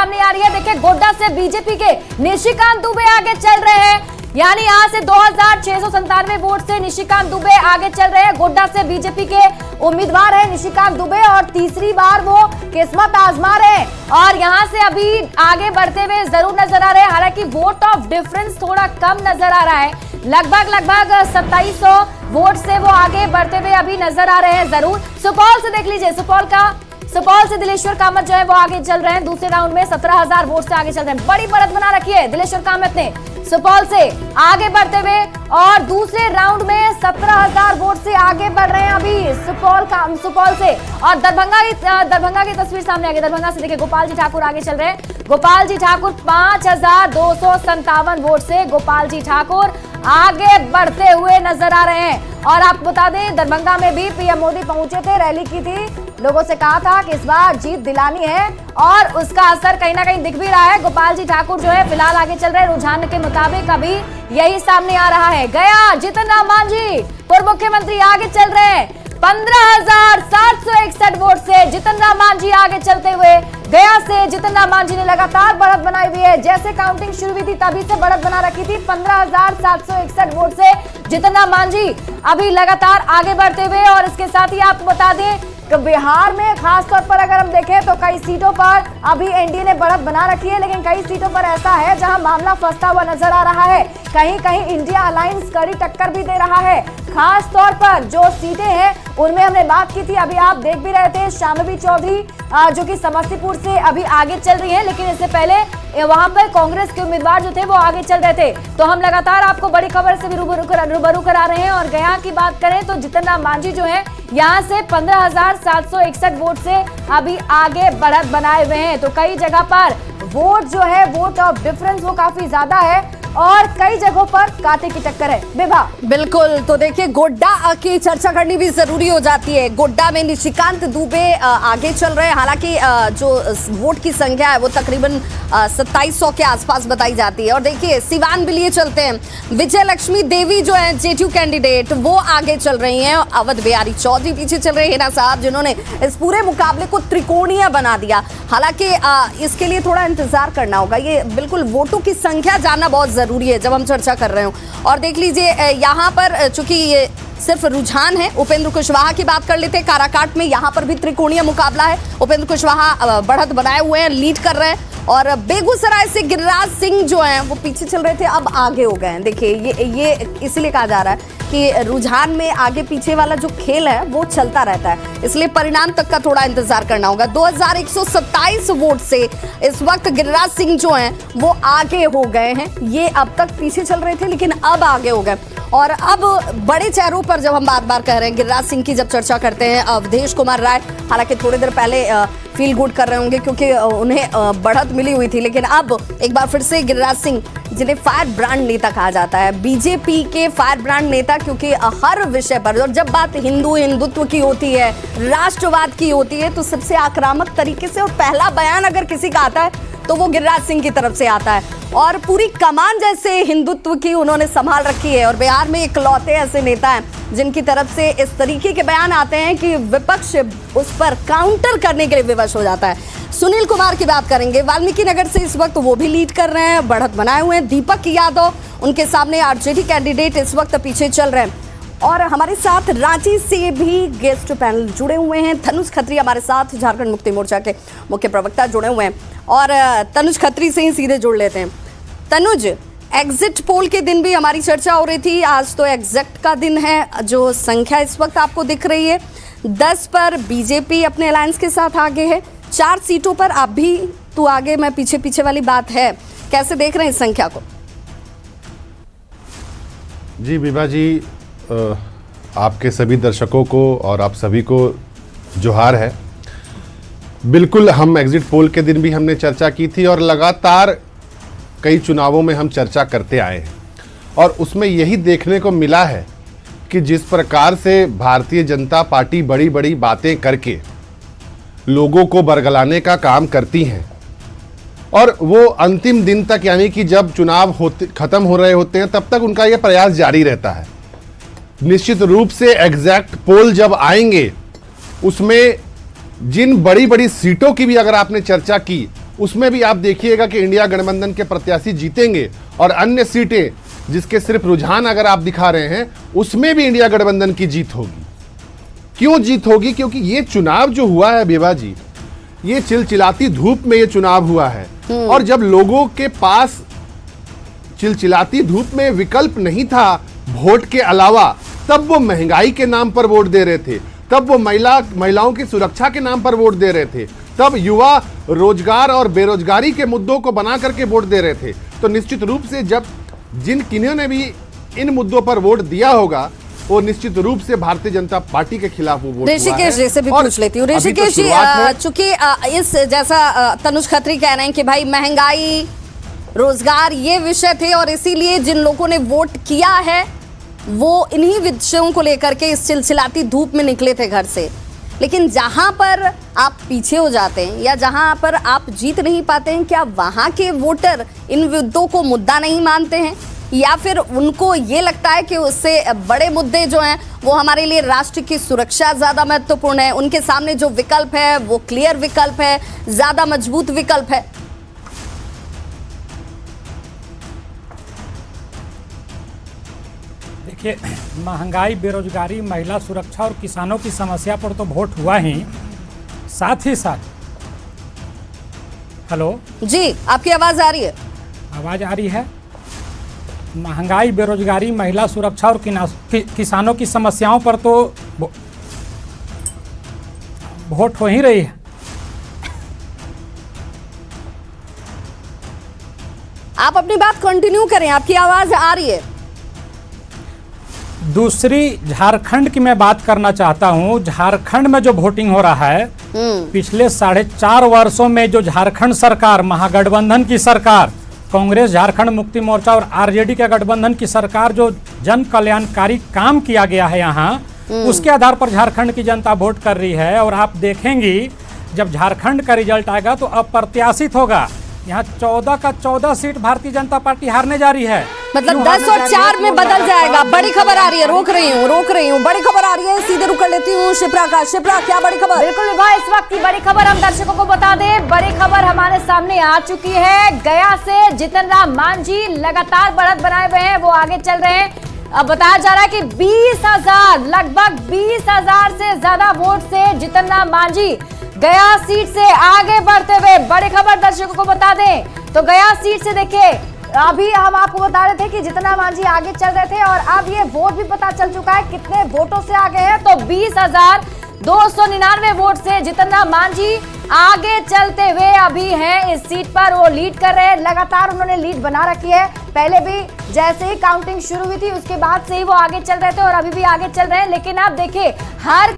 सामने आ रही है। देखिए गोड्डा से बीजेपी के निशिकांत दुबे आगे चल रहे हैं, यानी यहां से 2697 वोट से निशिकांत दुबे आगे चल रहे हैं। गोड्डा से बीजेपी के उम्मीदवार है निशिकांत दुबे और तीसरी बार वो किस्मत आजमा रहे हैं और यहां से अभी आगे बढ़ते हुए जरूर नजर आ रहे हैं। हालांकि वोट ऑफ डिफरेंस थोड़ा कम नजर आ रहा है, लगभग 2700 वोट से वो आगे बढ़ते हुए अभी नजर आ रहे हैं। जरूर सुपौल से देख लीजिए, सुपौल से दिलेश्वर कामत जो है वो आगे चल रहे हैं। दूसरे राउंड में 17000 वोट से आगे चल रहे हैं। बड़ी बढ़त बना रखी है दिलेश्वर कामत ने सुपौल से आगे बढ़ते हुए और दूसरे राउंड में 17000 वोट से आगे बढ़ रहे हैं अभी सुपौल से। और दरभंगा की तस्वीर सामने आ गई। दरभंगा से देखिए गोपाल जी ठाकुर आगे चल रहे हैं। गोपाल जी ठाकुर 5257 वोट से गोपाल जी ठाकुर आगे बढ़ते हुए नजर आ रहे हैं। और आपको बता दें दरभंगा में भी पीएम मोदी पहुंचे थे, रैली की थी, लोगों से कहा था कि इस बार जीत दिलानी है और उसका असर कहीं ना कहीं दिख भी रहा है। गोपाल जी ठाकुर जो है फिलहाल आगे चल रहे हैं, रुझान के मुताबिक अभी यही सामने आ रहा है। गया जीतन राम मांझी पूर्व मुख्यमंत्री आगे चल रहे हैं 15761 वोट से जीतन राम मांझी आगे चलते हुए। गया से जीतन राम मांझी ने लगातार बढ़त बनाई हुई है, जैसे काउंटिंग शुरू हुई थी तभी से बढ़त बना रखी थी। 15761 वोट से जीतन राम मांझी अभी लगातार आगे बढ़ते हुए। और इसके साथ ही आपको बता दें कि बिहार में खासतौर पर अगर हम देखें तो कई सीटों पर अभी एनडीए ने बढ़त बना रखी है, लेकिन कई सीटों पर ऐसा है जहां मामला फंसता हुआ नजर आ रहा है। कहीं कहीं इंडिया अलायंस कड़ी टक्कर भी दे रहा है। खास तौर पर जो सीटें हैं उनमें हमने बात की थी, अभी आप देख भी रहे थे शांभवी चौधरी जो कि समस्तीपुर से अभी आगे चल रही है, लेकिन इससे पहले वहां पर कांग्रेस के उम्मीदवार जो थे वो आगे चल रहे थे। तो हम लगातार आपको बड़ी खबर से भी रूबरू करा रहे हैं। और गया की बात करें तो जीतन राम मांझी जो है यहाँ से 15761 वोट से अभी आगे बढ़त बनाए हुए हैं। तो कई जगह पर वोट जो है वोट ऑफ डिफरेंस वो काफी ज्यादा है और कई जगहों पर कांटे की टक्कर है। विभा बिल्कुल, तो देखिए गोड्डा की चर्चा करनी भी जरूरी हो जाती है। गोड्डा में निशिकांत दुबे आगे चल रहे हैं, हालांकि जो वोट की संख्या है वो तकरीबन 2700 के आसपास बताई जाती है। और देखिए सिवान बिलिए चलते हैं, विजय लक्ष्मी देवी जो है जेडीयू कैंडिडेट वो आगे चल रही हैं। अवध बिहारी चौधरी पीछे चल रहे हैं, हिना साहब जिन्होंने इस पूरे मुकाबले को त्रिकोणीय बना दिया। हालांकि इसके लिए थोड़ा इंतजार करना होगा, ये बिल्कुल वोटों की संख्या जानना बहुत जरूरी है जब हम चर्चा कर रहे हो। और देख लीजिए यहाँ पर चूंकि ये सिर्फ रुझान है, उपेंद्र कुशवाहा की बात कर लेते हैं। काराकाट में यहाँ पर भी त्रिकोणीय मुकाबला है, उपेंद्र कुशवाहा बढ़त बनाए हुए हैं, लीड कर रहे हैं। और बेगूसराय से गिरिराज सिंह जो हैं वो पीछे चल रहे थे, अब आगे हो गए हैं। देखिए ये इसलिए कहा जा रहा है कि रुझान में आगे पीछे वाला जो खेल है वो चलता रहता है, इसलिए परिणाम तक का थोड़ा इंतजार करना होगा। 2127 वोट से इस वक्त गिरिराज सिंह जो हैं वो आगे हो गए हैं। ये अब तक पीछे चल रहे थे लेकिन अब आगे हो गए। और अब बड़े चेहरों पर जब हम बार बार कह रहे हैं गिरिराज सिंह की जब चर्चा करते हैं, अवधेश कुमार राय हालांकि थोड़ी देर पहले फील गुड कर रहे होंगे क्योंकि उन्हें बढ़त मिली हुई थी, लेकिन अब एक बार फिर से गिरिराज सिंह जिन्हें फायर ब्रांड नेता कहा जाता है, बीजेपी के फायर ब्रांड नेता, क्योंकि हर विषय पर और जब बात हिंदुत्व की होती है, राष्ट्रवाद की होती है, तो सबसे आक्रामक तरीके से और पहला बयान अगर किसी का आता है तो वो गिरिराज सिंह की तरफ से आता है। और पूरी कमान जैसे हिंदुत्व की उन्होंने संभाल रखी है। और बिहार में इकलौते ऐसे नेता हैं जिनकी तरफ से इस तरीके के बयान आते हैं कि विपक्ष उस पर काउंटर करने के लिए विवश हो जाता है। सुनील कुमार की बात करेंगे, वाल्मीकि नगर से इस वक्त वो भी लीड कर रहे हैं, बढ़त बनाए हुए हैं। दीपक यादव उनके सामने आरजेडी कैंडिडेट इस वक्त पीछे चल रहे हैं। और हमारे साथ रांची से भी गेस्ट पैनल जुड़े हुए हैं। तनुज खत्री हमारे साथ झारखंड मुक्ति मोर्चा के मुख्य प्रवक्ता जुड़े हुए हैं और तनुज खत्री से ही सीधे जुड़ लेते हैं। तनुज, एग्जिट पोल के दिन भी हमारी चर्चा हो रही थी, आज तो एग्जैक्ट का दिन है। जो संख्या इस वक्त आपको दिख रही है 10 पर बीजेपी अपने अलायंस के साथ आगे है, 4 सीटों पर आप भी तू आगे मैं पीछे पीछे वाली बात है, कैसे देख रहे हैं इस संख्या को? जी विभा जी, आपके सभी दर्शकों को और आप सभी को जोहार है। बिल्कुल, हम एग्जिट पोल के दिन भी हमने चर्चा की थी और लगातार कई चुनावों में हम चर्चा करते आए हैं और उसमें यही देखने को मिला है कि जिस प्रकार से भारतीय जनता पार्टी बड़ी बड़ी बातें करके लोगों को बरगलाने का काम करती हैं और वो अंतिम दिन तक, यानी कि जब चुनाव खत्म हो रहे होते हैं तब तक उनका ये प्रयास जारी रहता है। निश्चित रूप से एग्जैक्ट पोल जब आएंगे उसमें जिन बड़ी बड़ी सीटों की भी अगर आपने चर्चा की उसमें भी आप देखिएगा कि इंडिया गठबंधन के प्रत्याशी जीतेंगे और अन्य सीटें जिसके सिर्फ रुझान अगर आप दिखा रहे हैं उसमें भी इंडिया गठबंधन की जीत होगी। क्यों जीत होगी? क्योंकि ये चुनाव जो हुआ है बेबा जी, ये चिलचिलाती धूप में ये चुनाव हुआ है और जब लोगों के पास चिलचिलाती धूप में विकल्प नहीं था वोट के अलावा, तब वो महंगाई के नाम पर वोट दे रहे थे, तब वो महिलाओं की सुरक्षा के नाम पर वोट दे रहे थे, तब युवा रोजगार और बेरोजगारी के मुद्दों को बना करके वोट दे रहे थे। तो निश्चित रूप से जब किन्होंने भी इन मुद्दों पर वोट दिया होगा वो निश्चित रूप से भारतीय जनता पार्टी के खिलाफ वो वोट। ऋषिकेश जी से भी पूछ लेती हूँ। ऋषिकेश जी, चूंकि इस जैसा तनुज खत्री कह रहे हैं कि भाई महंगाई, रोजगार ये विषय थे और इसीलिए जिन लोगों ने वोट किया है वो इन्हीं विषयों को लेकर के इस चिलचिलाती धूप में निकले थे घर से, लेकिन जहां पर आप पीछे हो जाते हैं या जहां पर आप जीत नहीं पाते हैं, क्या वहां के वोटर इन मुद्दों को मुद्दा नहीं मानते हैं या फिर उनको ये लगता है कि उससे बड़े मुद्दे जो हैं वो हमारे लिए राष्ट्र की सुरक्षा ज़्यादा महत्वपूर्ण है, उनके सामने जो विकल्प है वो क्लियर विकल्प है, ज़्यादा मजबूत विकल्प है? देखिए, महंगाई, बेरोजगारी, महिला सुरक्षा और किसानों की समस्या पर तो वोट हुआ ही, साथ ही साथ। हेलो जी, आपकी आवाज़ आ रही है? आवाज़ आ रही है। महंगाई, बेरोजगारी, महिला सुरक्षा और किसानों की समस्याओं पर तो वोट हो ही रही है। आप अपनी बात कंटिन्यू करें, आपकी आवाज आ रही है। दूसरी, झारखंड की मैं बात करना चाहता हूं। झारखंड में जो वोटिंग हो रहा है, पिछले 4.5 वर्षों में जो झारखंड सरकार, महागठबंधन की सरकार, कांग्रेस, झारखंड मुक्ति मोर्चा और आरजेडी के गठबंधन की सरकार जो जन कल्याणकारी काम किया गया है यहाँ, उसके आधार पर झारखंड की जनता वोट कर रही है। और आप देखेंगी जब झारखंड का रिजल्ट आएगा तो अप्रत्याशित होगा। यहाँ 14 का 14 सीट भारतीय जनता पार्टी हारने जा रही है। मतलब 10 और 4 में बदल जाएगा। बड़ी खबर आ रही है, रोक रही हूँ, बड़ी खबर आ रही है, सीधे रुक कर लेती हूँ शिप्रा का। शिप्रा, क्या बड़ी खबर? बिल्कुल विभा, इस वक्त की बड़ी खबर हम दर्शकों को बता दें। बड़ी खबर हमारे सामने आ चुकी है। गया से जितन राम मांझी लगातार बढ़त बनाए हुए हैं, वो आगे चल रहे हैं। अब बताया जा रहा है कि 20,000, लगभग 20,000 से ज्यादा वोट से जितन राम मांझी गया सीट से आगे बढ़ते हुए, बड़ी खबर दर्शकों को बता दें तो गया सीट से देखिए, अभी हम आपको बता रहे थे कि जितन राम मांझी आगे चल रहे थे और अब ये वोट भी पता चल चुका है कितने वोटों से आगे हैं। तो 20,299 वोट से जितन राम मांझी आगे चलते हुए अभी हैं इस सीट पर। वो लीड कर रहे हैं, लगातार उन्होंने लीड बना रखी है। पहले भी जैसे ही काउंटिंग शुरू हुई थी उसके बाद से ही वो आगे चल रहे थे और अभी भी आगे चल रहे हैं। लेकिन आप देखिए, हर